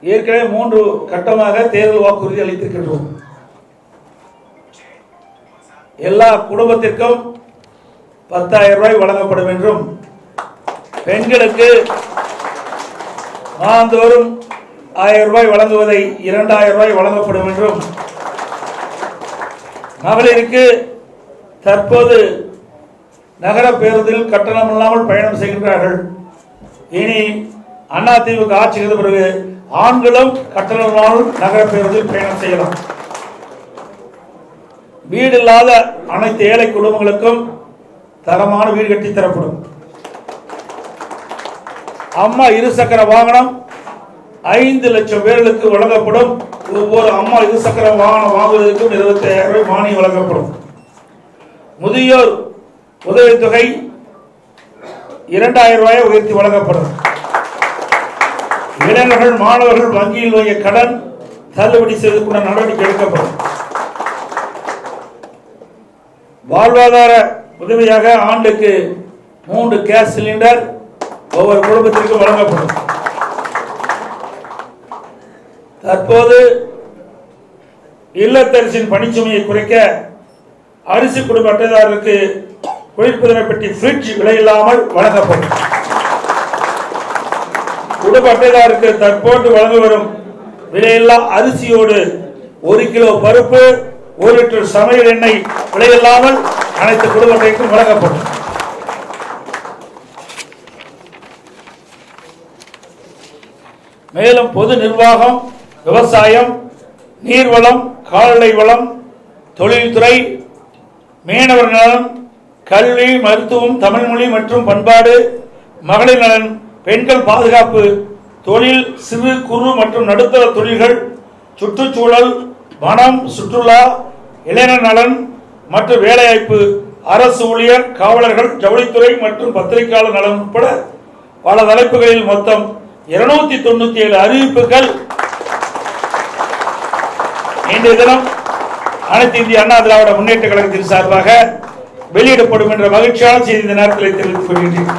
ஏற்கனவே 3 கட்டமாக தேர்தல் வாக்குறுதி அளித்திருக்கின்றோம். எல்லா குடும்பத்திற்கும் 10,000 ரூபாய் வழங்கப்படும் என்றும், பெண்களுக்கு மாதந்தோறும் 1000 ரூபாய் வழங்குவதை 2000 ரூபாய் வழங்கப்படும் என்றும், மகளிருக்கு தற்போது நகர பேருந்தில் கட்டணம் இல்லாமல் பயணம் செய்கின்றார்கள். இனி அதிமுக ஆட்சிக்கு பிறகு ஆண்களும் கட்டணம் இல்லாமல் நகர பேருந்தில் பயணம் செய்யலாம். வீடு இல்லாத அனைத்து ஏழை குடும்பங்களுக்கும் தரமான வீடு கட்டி தரப்படும். அம்மா இருசக்கர வாகனம் 5 லட்சம் பேர்களுக்கு வழங்கப்படும். ஒவ்வொரு அம்மா இருசக்கர வாகனம் வாங்குவதற்கும் 25,000 ரூபாய் மானியம் வழங்கப்படும். முதியோர் உதவித்தொகை 2,000 ரூபாயை உயர்த்தி வழங்கப்படும். இளைஞர்கள் மாணவர்கள் வங்கியில் வாங்கிய கடன் தள்ளுபடி செய்வதற்குள்ள நடவடிக்கை எடுக்கப்படும். வாழ்வாதார உதவியாக ஆண்டுக்கு 3 கேஸ் சிலிண்டர் ஒவ்வொரு குடும்பத்திற்கும் வழங்கப்படும். தற்போது இல்லத்தரசின் பணிச்சுமையை குறைக்க அரிசி குடும்ப அட்டைதாரருக்கு குளிர்பதன பெட்டி ஃப்ரிட்ஜ் விலையில்லாமல் வழங்கப்படும். குடும்ப அட்டைதாருக்கு தற்போது வழங்க வரும் விலையில்லா அரிசியோடு 1 கிலோ பருப்பு, 1 லிட்டர் சமையல் எண்ணெய் விலையில்லாமல் அனைத்து குடும்ப அட்டைக்கும் வழங்கப்படும். மேலும் பொது நிர்வாகம், விவசாயம், நீர்வளம், கால்நடை வளம், தொழில்துறை, மீனவர் நலன், கல்வி, மருத்துவம், தமிழ்மொழி மற்றும் பண்பாடு, மகளிர் நலன், பெண்கள் பாதுகாப்பு, தொழில், சிறு குறு மற்றும் நடுத்தர தொழில்கள், சுற்றுச்சூழல், வனம், சுற்றுலா, இளைஞர் நலன் மற்றும் வேலைவாய்ப்பு, அரசு ஊழியர், காவலர்கள், ஜவுளித்துறை மற்றும் பத்திரிகையாளர் நலன் உட்பட பல தலைப்புகளில் மொத்தம் 297 அறிவிப்புகள் இன்றைய தினம் அனைத்து இந்திய அண்ணா திராவிட முன்னேற்ற கழகத்தின் சார்பாக வெளியிடப்படும் என்ற மகிழ்ச்சியான செய்தி இந்த நேரத்தில் தெரிவித்துக் கொள்கின்றேன்.